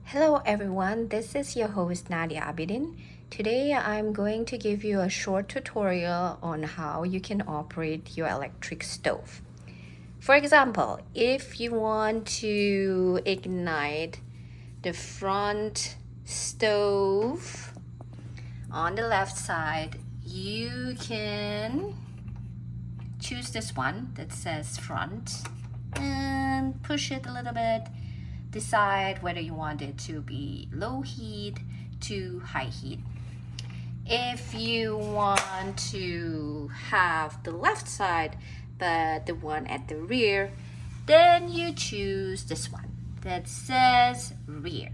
Hello everyone, this is your host Nadia Abidin. Today I'm going to give you a short tutorial on how you can operate your electric stove. For example, if you want to ignite the front stove on the left side, you can choose this one that says front and push it a little bit. Decide whether you want it to be low heat to high heat. If you want to have the left side but the one at the rear, then you choose this one that says rear.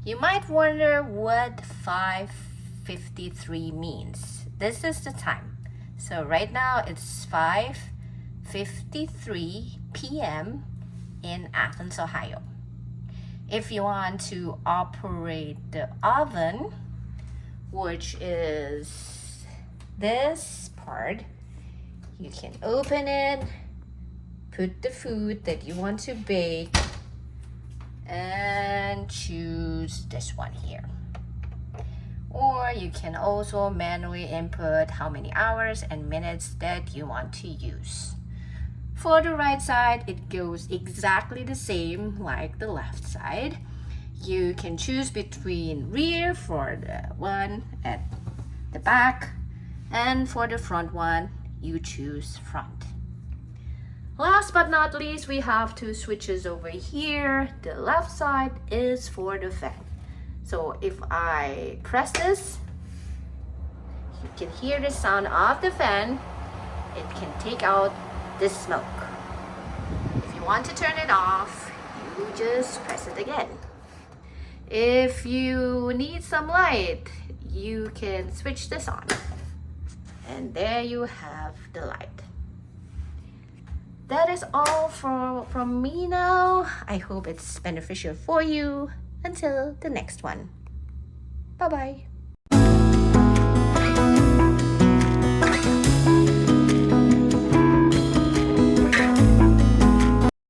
You might wonder what 5:53 means. This is the time. So right now it's 5:53 p.m. in Athens, Ohio. If you want to operate the oven, which is this part, you can open it, put the food that you want to bake, and choose this one here. Or you can also manually input how many hours and minutes that you want to use. For the right side, it goes exactly the same like the left side. You can choose between rear for the one at the back, and for the front one, you choose front. Last but not least, we have two switches over here. The left side is for the fan. So if I press this, you can hear the sound of the fan. It can take out the smoke. If you want to turn it off, you just press it again. If you need some light, you can switch this on. And there you have the light. That is all from me now. I hope it's beneficial for you. Until the next one. Bye-bye.